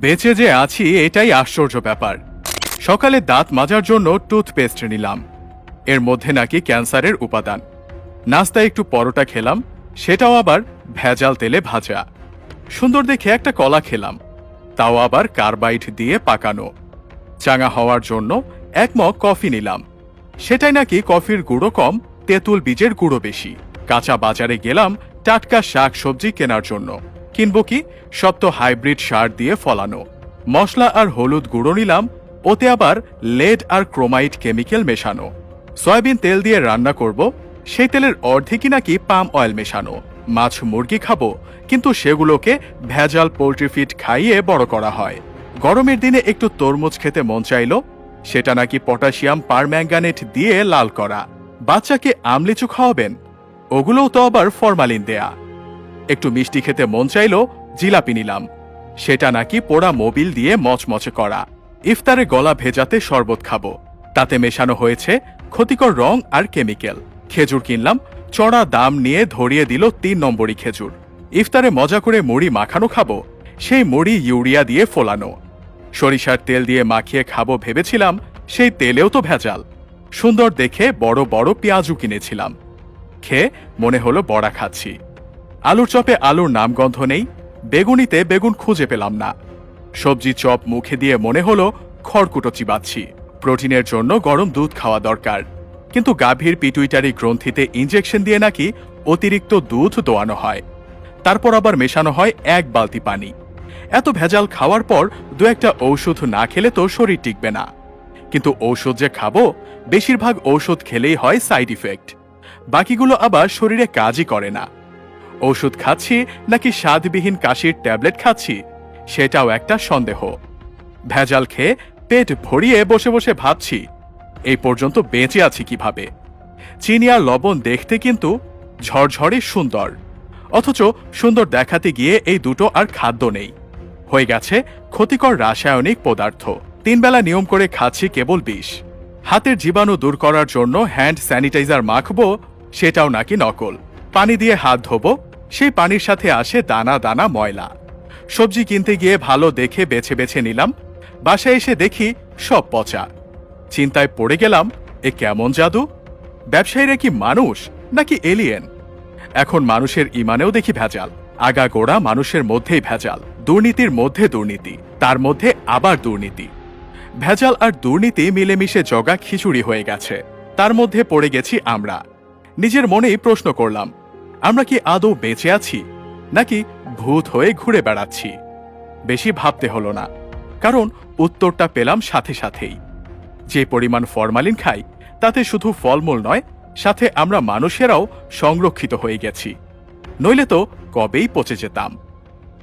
বেঁচে যে আছি এটাই আশ্চর্য ব্যাপার। সকালে দাঁত মাজার জন্য টুথপেস্ট নিলাম, এর মধ্যে নাকি ক্যান্সারের উপাদান। নাস্তায় একটু পরোটা খেলাম, সেটাও আবার ভেজাল তেলে ভাজা। সুন্দর দেখে একটা কলা খেলাম, তাও আবার কার্বাইড দিয়ে পাকানো। চাঙা হওয়ার জন্য এক মগ কফি নিলাম, সেটাই নাকি কফির গুঁড়ো কম, তেঁতুল বীজের গুঁড়ো বেশি। কাঁচা বাজারে গেলাম টাটকা শাক সবজি কেনার জন্য। কিনবো কি, সব তো হাইব্রিড সার দিয়ে ফলানো। মশলা আর হলুদ গুঁড়ো নিলাম, ওতে আবার লেড আর ক্রোমাইড কেমিক্যাল মেশানো। সয়াবিন তেল দিয়ে রান্না করব, সেই তেলের অর্ধেকই নাকি পাম অয়েল মেশানো। মাছ মুরগি খাবো, কিন্তু সেগুলোকে ভেজাল পোল্ট্রি ফিড খাইয়ে বড় করা হয়। গরমের দিনে একটু তরমুজ খেতে মন চাইল, সেটা নাকি পটাশিয়াম পারম্যাঙ্গানেট দিয়ে লাল করা। বাচ্চাকে আমলিচু খাওয়াবেন, ওগুলোও তো আবার ফরমালিন দেয়া। একটু মিষ্টি খেতে মন চাইল, জিলাপি নিলাম, সেটা নাকি পোড়া মোবিল দিয়ে মচমচে করা। ইফতারে গলা ভেজাতে শরবত খাবো, তাতে মেশানো হয়েছে ক্ষতিকর রং আর কেমিক্যাল। খেজুর কিনলাম, চড়া দাম নিয়ে ধরিয়ে দিল ৩ নম্বরই খেজুর। ইফতারে মজা করে মুড়ি মাখানো খাবো, সেই মুড়ি ইউরিয়া দিয়ে ফোলানো। সরিষার তেল দিয়ে মাখিয়ে খাবো ভেবেছিলাম, সেই তেলেও তো ভেজাল। সুন্দর দেখে বড় বড় পেঁয়াজু কিনেছিলাম, খেয়ে মনে হলো বড়া খাচ্ছি। আলুর চপে আলুর নামগন্ধ নেই, বেগুনিতে বেগুন খুঁজে পেলাম না। সবজি চপ মুখে দিয়ে মনে হলো খড়কুটো চিবাচ্ছি। প্রোটিনের জন্য গরম দুধ খাওয়া দরকার, কিন্তু গাভীর পিটুইটারি গ্রন্থিতে ইনজেকশন দিয়ে নাকি অতিরিক্ত দুধ দোয়ানো হয়, তারপর আবার মেশানো হয় 1 বালতি পানি। এত ভেজাল খাওয়ার পর দু একটা ঔষধ না খেলে তো শরীর টিকবে না। কিন্তু ঔষধ যে খাবো, বেশিরভাগ ঔষধ খেলেই হয় সাইড ইফেক্ট, বাকিগুলো আবার শরীরে কাজই করে না। ঔষধ খাচ্ছি নাকি স্বাদবিহীন কাশির ট্যাবলেট খাচ্ছি, সেটাও একটা সন্দেহ। ভেজাল খেয়ে পেট ভরিয়ে বসে বসে ভাবছি, এই পর্যন্ত বেঁচে আছি কিভাবে। চিনি আর লবণ দেখতে কিন্তু ঝরঝরে সুন্দর, অথচ সুন্দর দেখাতে গিয়ে এই দুটো আর খাদ্য নেই, হয়ে গেছে ক্ষতিকর রাসায়নিক পদার্থ। 3 বেলা নিয়ম করে খাচ্ছি কেবল বিষ। হাতের জীবাণু দূর করার জন্য হ্যান্ড স্যানিটাইজার মাখবো, সেটাও নাকি নকল। পানি দিয়ে হাত ধোবো, সেই পানির সাথে আসে দানা দানা ময়লা। সবজি কিনতে গিয়ে ভালো দেখে বেছে বেছে নিলাম, বাসায় এসে দেখি সব পচা। চিন্তায় পড়ে গেলাম, এ কেমন জাদু? ব্যবসায়ীরা কি মানুষ নাকি এলিয়েন? এখন মানুষের ইমানেও দেখি ভেজাল। আগাগোড়া মানুষের মধ্যেই ভেজাল, দুর্নীতির মধ্যে দুর্নীতি, তার মধ্যে আবার দুর্নীতি। ভেজাল আর দুর্নীতি মিলেমিশে জগা খিচুড়ি হয়ে গেছে, তার মধ্যে পড়ে গেছি আমরা। নিজের মনেই প্রশ্ন করলাম, আমরা কি আদৌ বেঁচে আছি নাকি ভূত হয়ে ঘুরে বেড়াচ্ছি? বেশি ভাবতে হলো না, কারণ উত্তরটা পেলাম সাথে সাথেই। যে পরিমাণ ফরমালিন খাই, তাতে শুধু ফলমূল নয়, সাথে আমরা মানুষেরাও সংরক্ষিত হয়ে গেছি, নইলে তো কবেই পচে যেতাম।